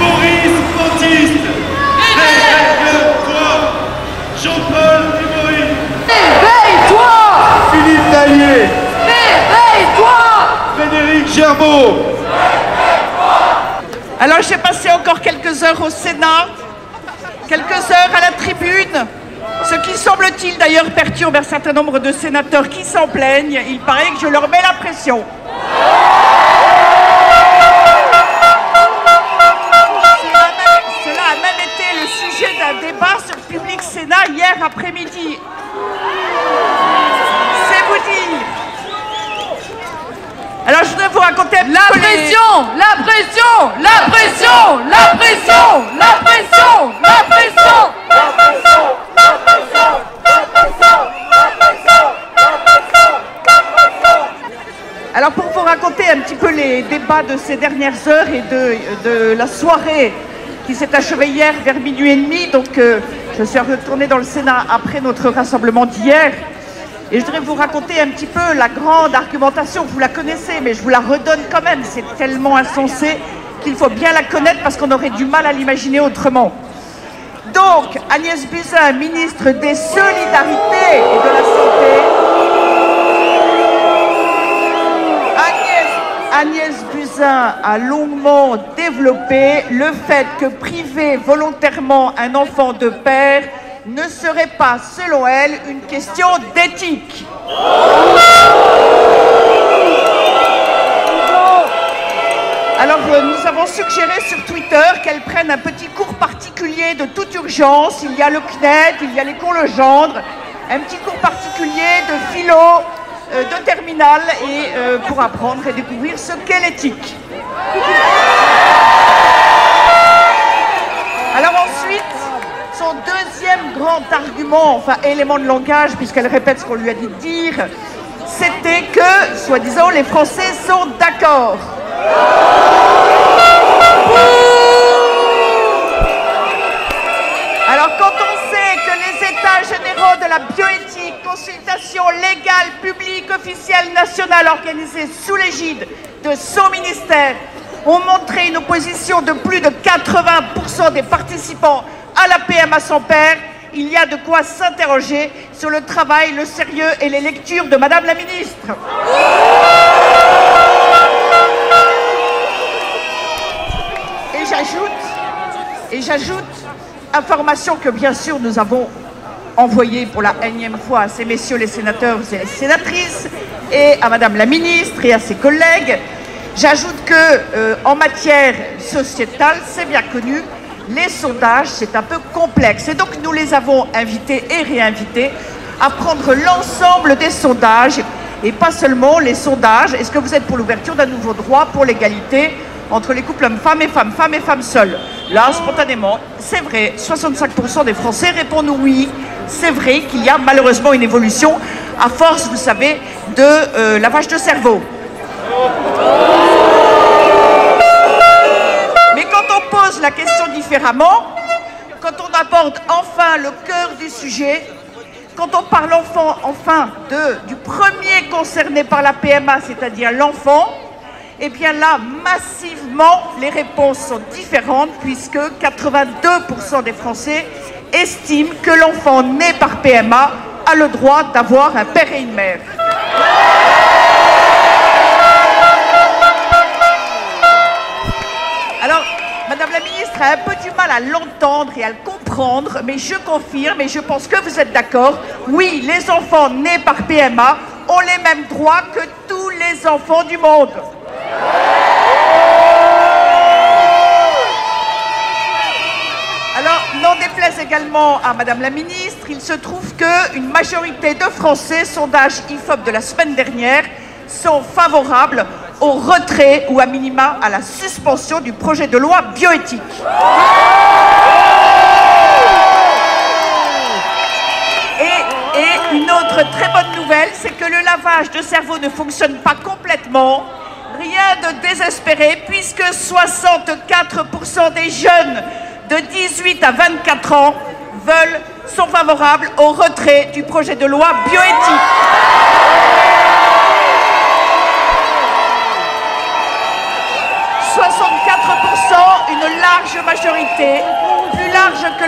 Maurice Pantiste. Réveille-toi. Jean-Paul Dumory. Réveille-toi. Philippe Dallier. Réveille-toi. Frédéric Gerbeau. Alors j'ai passé encore quelques heures au Sénat, quelques heures à la tribune, ce qui semble-t-il d'ailleurs perturbe un certain nombre de sénateurs qui s'en plaignent. Il paraît que je leur mets la pression. Cela a même été le sujet d'un débat sur Public Sénat hier après-midi. C'est vous dire. Alors je voudrais vous raconter un petit peu La pression, la pression, la pression, la pression, la pression, la pression, la pression, la pression, la pression, la pression, la pression. Alors pour vous raconter un petit peu les débats de ces dernières heures et de la soirée qui s'est achevée hier vers minuit et demi, donc je suis retournée dans le Sénat après notre rassemblement d'hier. Et je voudrais vous raconter un petit peu la grande argumentation, vous la connaissez, mais je vous la redonne quand même, c'est tellement insensé qu'il faut bien la connaître parce qu'on aurait du mal à l'imaginer autrement. Donc, Agnès Buzyn, ministre des Solidarités et de la Santé, Agnès Buzyn a longuement développé le fait que priver volontairement un enfant de père ne serait pas, selon elle, une question d'éthique. Alors, nous avons suggéré sur Twitter qu'elle prenne un petit cours particulier de toute urgence. Il y a le CNED, il y a l'école Legendre, un petit cours particulier de philo, de terminale, et pour apprendre et découvrir ce qu'est l'éthique. Alors ensuite, son deuxième grand argument, enfin élément de langage, puisqu'elle répète ce qu'on lui a dit de dire, c'était que, soi-disant, les Français sont d'accord. Alors quand on sait que les États généraux de la bioéthique, consultation légale, publique, officielle, nationale, organisée sous l'égide de son ministère, ont montré une opposition de plus de 80% des participants à la PMA sans père, il y a de quoi s'interroger sur le travail, le sérieux et les lectures de Madame la Ministre. Et j'ajoute, information que bien sûr nous avons envoyée pour la énième fois à ces messieurs les sénateurs et les sénatrices, et à Madame la Ministre et à ses collègues, j'ajoute que en matière sociétale, c'est bien connu, les sondages, c'est un peu complexe. Et donc, nous les avons invités et réinvités à prendre l'ensemble des sondages, et pas seulement les sondages. Est-ce que vous êtes pour l'ouverture d'un nouveau droit pour l'égalité entre les couples hommes-femmes et femmes seules? Là, spontanément, c'est vrai, 65% des Français répondent oui. C'est vrai qu'il y a malheureusement une évolution à force, vous savez, de lavage de cerveau. Mais quand on pose la question différemment, quand on aborde enfin le cœur du sujet, quand on parle enfin du premier concerné par la PMA, c'est-à-dire l'enfant, eh bien là, massivement, les réponses sont différentes puisque 82% des Français estiment que l'enfant né par PMA a le droit d'avoir un père et une mère. Alors, Madame la Ministre a un peu du mal à l'entendre et à le comprendre, mais je confirme et je pense que vous êtes d'accord. Oui, les enfants nés par PMA ont les mêmes droits que tous les enfants du monde. Alors, n'en déplaise également à Madame la Ministre, il se trouve qu'une majorité de Français, sondage IFOP de la semaine dernière, sont favorables au retrait ou à minima à la suspension du projet de loi bioéthique. Et une autre très bonne nouvelle, c'est que le lavage de cerveau ne fonctionne pas complètement. Rien de désespéré, puisque 64% des jeunes de 18 à 24 ans sont favorables au retrait du projet de loi bioéthique. Une large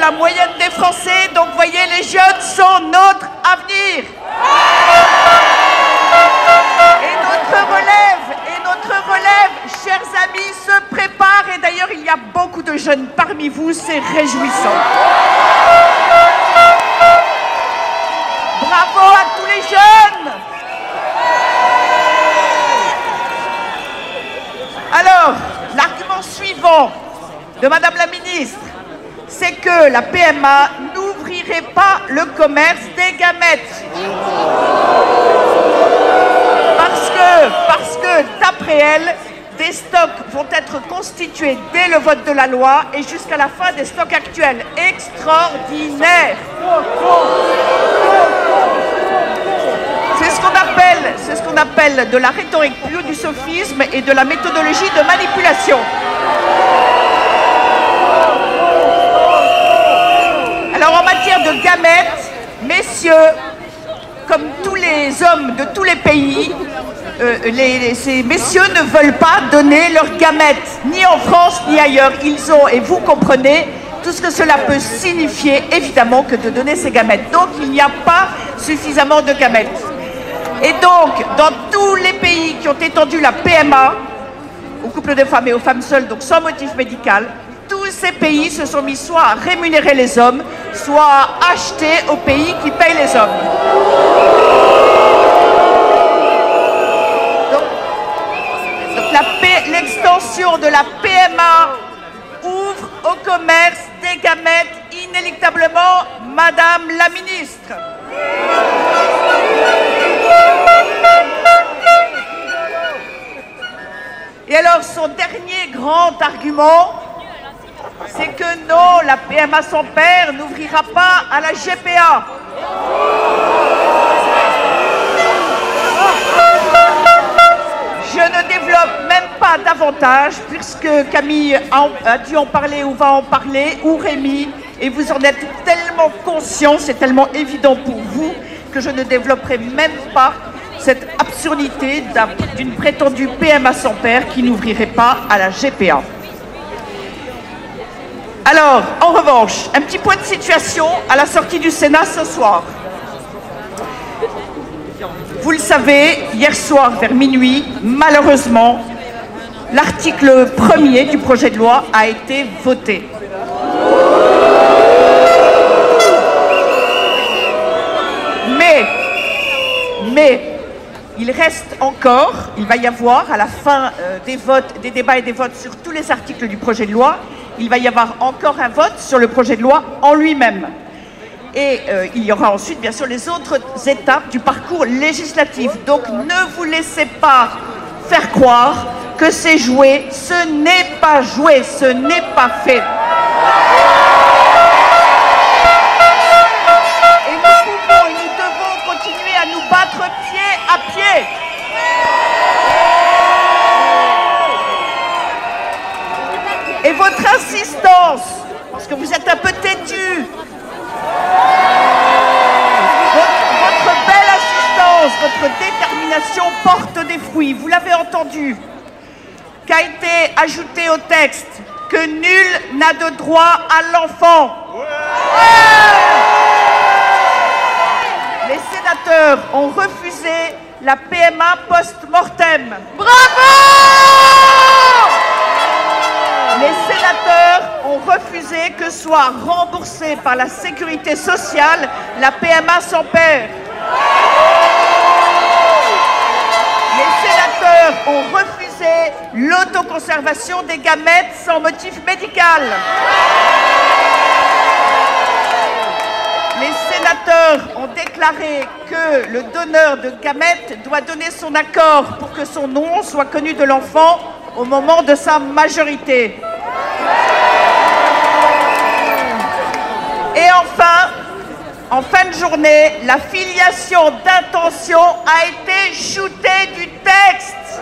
la moyenne des Français. Donc, vous voyez, les jeunes sont notre avenir. Et notre relève, chers amis, se prépare. Et d'ailleurs, il y a beaucoup de jeunes parmi vous. C'est réjouissant. Bravo à tous les jeunes. Alors, l'argument suivant de Madame la Ministre, c'est que la PMA n'ouvrirait pas le commerce des gamètes. Parce que d'après elle, des stocks vont être constitués dès le vote de la loi et jusqu'à la fin des stocks actuels. Extraordinaire! C'est ce qu'on appelle de la rhétorique pure, du sophisme et de la méthodologie de manipulation. Alors en matière de gamètes, messieurs, comme tous les hommes de tous les pays, ces messieurs ne veulent pas donner leurs gamètes, ni en France ni ailleurs. Ils ont, et vous comprenez, tout ce que cela peut signifier, évidemment, que de donner ces gamètes. Donc il n'y a pas suffisamment de gamètes. Et donc, dans tous les pays qui ont étendu la PMA, aux couples de femmes et aux femmes seules, donc sans motif médical, tous ces pays se sont mis soit à rémunérer les hommes, soit à acheter aux pays qui payent les hommes. Donc l'extension de la PMA ouvre au commerce des gamètes inéluctablement, Madame la Ministre. Et alors, son dernier grand argument, c'est que non, la PMA sans père n'ouvrira pas à la GPA. Je ne développe même pas davantage, puisque Camille a dû en parler ou va en parler, ou Rémi, et vous en êtes tellement conscients, c'est tellement évident pour vous, que je ne développerai même pas cette absurdité d'une prétendue PMA sans père qui n'ouvrirait pas à la GPA. Alors, en revanche, un petit point de situation à la sortie du Sénat ce soir. Vous le savez, hier soir vers minuit, malheureusement, l'article 1er du projet de loi a été voté. Mais il reste encore, il va y avoir à la fin des votes, des débats et des votes sur tous les articles du projet de loi, il va y avoir encore un vote sur le projet de loi en lui-même. Et il y aura ensuite, bien sûr, les autres étapes du parcours législatif. Donc, ne vous laissez pas faire croire que c'est joué. Ce n'est pas joué, ce n'est pas fait. Et nous pouvons et nous devons continuer à nous battre pied à pied. Et votre insistance, parce que vous êtes un peu têtu, votre belle assistance, votre détermination porte des fruits. Vous l'avez entendu, qu'a été ajouté au texte que nul n'a de droit à l'enfant. Les sénateurs ont refusé la PMA post-mortem. Bravo! Les sénateurs ont refusé que soit remboursée par la sécurité sociale la PMA sans père. Les sénateurs ont refusé l'autoconservation des gamètes sans motif médical. Les sénateurs ont déclaré que le donneur de gamètes doit donner son accord pour que son nom soit connu de l'enfant au moment de sa majorité. Et enfin, en fin de journée, la filiation d'intention a été shootée du texte.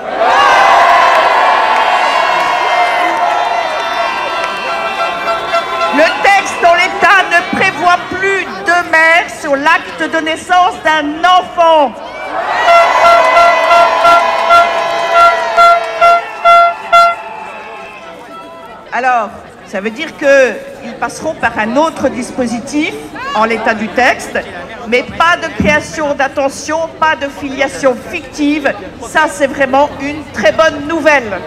Le texte en l'état ne prévoit plus de mère sur l'acte de naissance d'un enfant. Alors, Ça veut dire qu'ils passeront par un autre dispositif en l'état du texte, mais pas de création d'attention, pas de filiation fictive. Ça, c'est vraiment une très bonne nouvelle.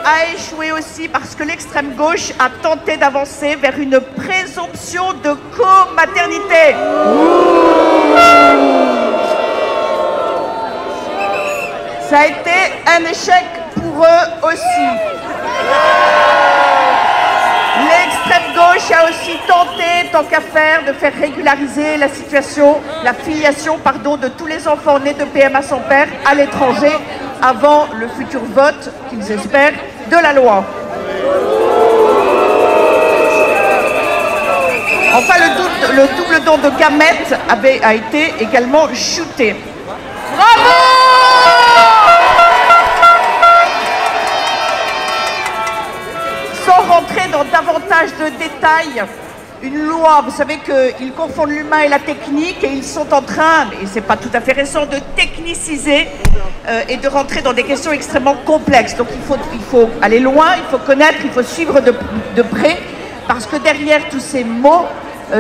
A échoué aussi parce que l'extrême gauche a tenté d'avancer vers une présomption de comaternité. Ça a été un échec pour eux aussi. L'extrême gauche a aussi tenté, tant qu'à faire, de faire régulariser la situation, la filiation, de tous les enfants nés de PMA sans père à l'étranger avant le futur vote, qu'ils espèrent, de la loi. Enfin, le double don de gamètes a été également shooté. Bravo! Sans rentrer dans davantage de détails, une loi, vous savez qu'ils confondent l'humain et la technique et ils sont en train, et c'est pas tout à fait récent, de techniciser et de rentrer dans des questions extrêmement complexes. Donc il faut aller loin, il faut connaître, il faut suivre de près, parce que derrière tous ces mots,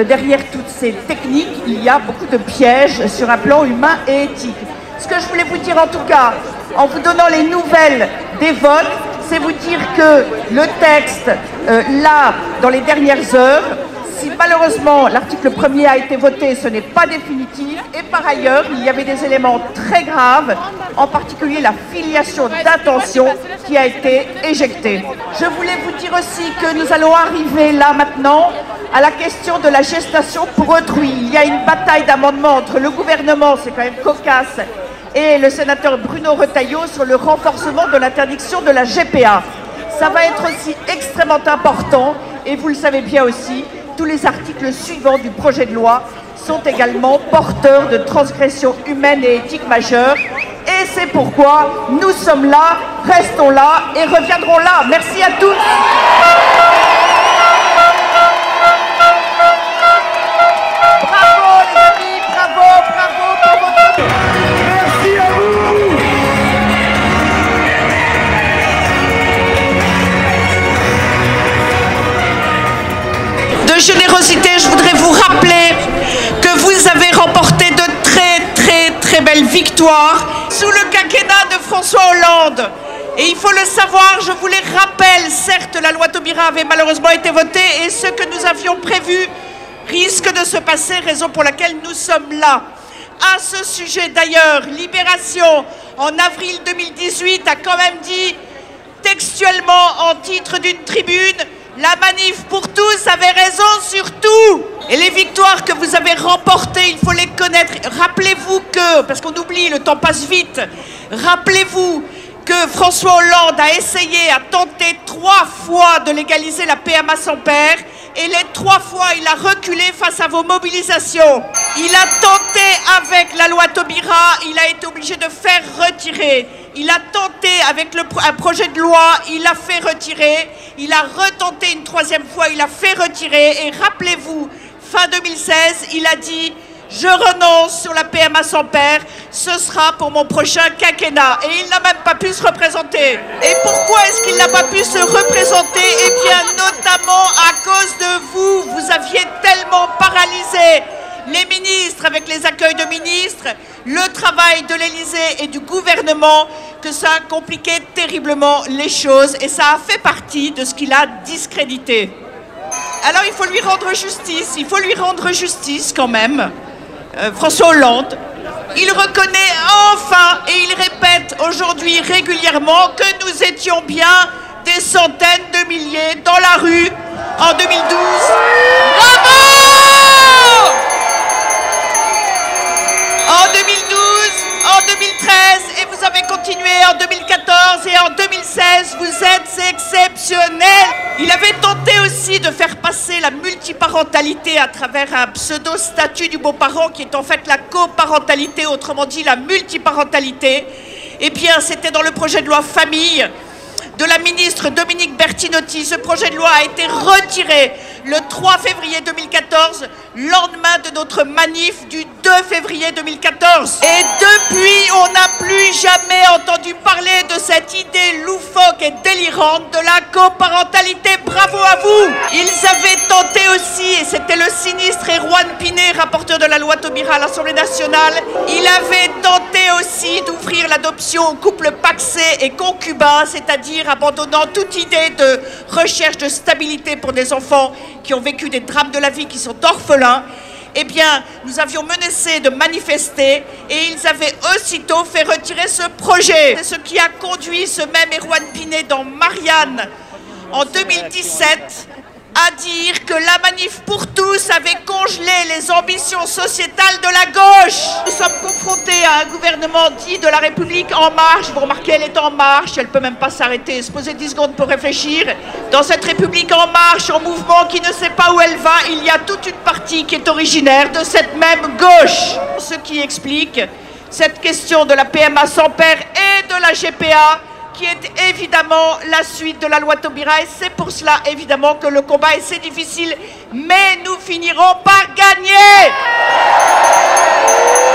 derrière toutes ces techniques, il y a beaucoup de pièges sur un plan humain et éthique. Ce que je voulais vous dire en tout cas, en vous donnant les nouvelles des votes, c'est vous dire que le texte, là, dans les dernières heures, si malheureusement l'article 1er a été voté, ce n'est pas définitif. Et par ailleurs, il y avait des éléments très graves, en particulier la filiation d'attention qui a été éjectée. Je voulais vous dire aussi que nous allons arriver là maintenant à la question de la gestation pour autrui. Il y a une bataille d'amendements entre le gouvernement, c'est quand même cocasse, et le sénateur Bruno Retailleau sur le renforcement de l'interdiction de la GPA. Ça va être aussi extrêmement important, et vous le savez bien aussi, tous les articles suivants du projet de loi sont également porteurs de transgressions humaines et éthiques majeures. Et c'est pourquoi nous sommes là, restons là et reviendrons là. Merci à tous. Bravo les amis, bravo pour votre... Merci à vous. De générosité, je voudrais vous rappeler que vous avez remporté de très belles victoires sous le quinquennat de François Hollande. Et il faut le savoir, je vous les rappelle, certes la loi Taubira avait malheureusement été votée et ce que nous avions prévu risque de se passer, raison pour laquelle nous sommes là. À ce sujet d'ailleurs, Libération, en avril 2018, a quand même dit textuellement en titre d'une tribune: la manif pour tous avait raison sur tout. Et les victoires que vous avez remportées, il faut les connaître. Rappelez-vous que, parce qu'on oublie, le temps passe vite, rappelez-vous que François Hollande a essayé, a tenté 3 fois de légaliser la PMA sans père, et les 3 fois, il a reculé face à vos mobilisations. Il a tenté avec la loi Taubira, il a été obligé de faire retirer. Il a tenté avec un projet de loi, il a fait retirer. Il a retenté une 3e fois, il a fait retirer. Et rappelez-vous, fin 2016, il a dit: je renonce sur la PMA sans père, ce sera pour mon prochain quinquennat. Et il n'a même pas pu se représenter. Et pourquoi est-ce qu'il n'a pas pu se représenter? Eh bien, notamment à cause de vous. Vous aviez tellement paralysé les ministres avec les accueils de ministres, le travail de l'Élysée et du gouvernement, que ça a compliqué terriblement les choses et ça a fait partie de ce qu'il a discrédité. Alors il faut lui rendre justice quand même. François Hollande, il reconnaît enfin et il répète aujourd'hui régulièrement que nous étions bien des centaines de milliers dans la rue en 2012. Bravo! En 2012, en 2013, et vous avez continué en 2014 et en 2016, vous êtes exceptionnels. Il avait tenté aussi de faire passer la multiparentalité à travers un pseudo-statut du beau-parent qui est en fait la coparentalité, autrement dit la multiparentalité. Eh bien, c'était dans le projet de loi famille de la ministre Dominique Bertinotti. Ce projet de loi a été retiré le 3 février 2014, lendemain de notre manif du 2 février 2014. Et depuis, on n'a plus jamais entendu parler de cette idée loufoque et délirante de la coparentalité. Bravo à vous! Ils avaient tenté aussi, et c'était le sinistre Erwan Pinet, rapporteur de la loi Taubira à l'Assemblée nationale, il avait tenté aussi d'ouvrir l'adoption aux couples pacsés et concubins, c'est-à-dire abandonnant toute idée de recherche de stabilité pour des enfants qui ont vécu des drames de la vie, qui sont orphelins. Eh bien, nous avions menacé de manifester et ils avaient aussitôt fait retirer ce projet. C'est ce qui a conduit ce même Erwan Pinet dans Marianne en 2017 à dire que la manif pour tous avait congelé les ambitions sociétales de la gauche. Nous sommes confrontés à un gouvernement dit de la République en marche. Vous remarquez, elle est en marche, elle ne peut même pas s'arrêter, se poser 10 secondes pour réfléchir. Dans cette République en marche, en mouvement qui ne sait pas où elle va, il y a toute une partie qui est originaire de cette même gauche. Ce qui explique cette question de la PMA sans père et de la GPA, qui est évidemment la suite de la loi Taubira, et c'est pour cela évidemment que le combat est si difficile, mais nous finirons par gagner.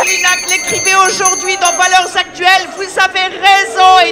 Linac l'écrivait aujourd'hui dans Valeurs Actuelles, vous avez raison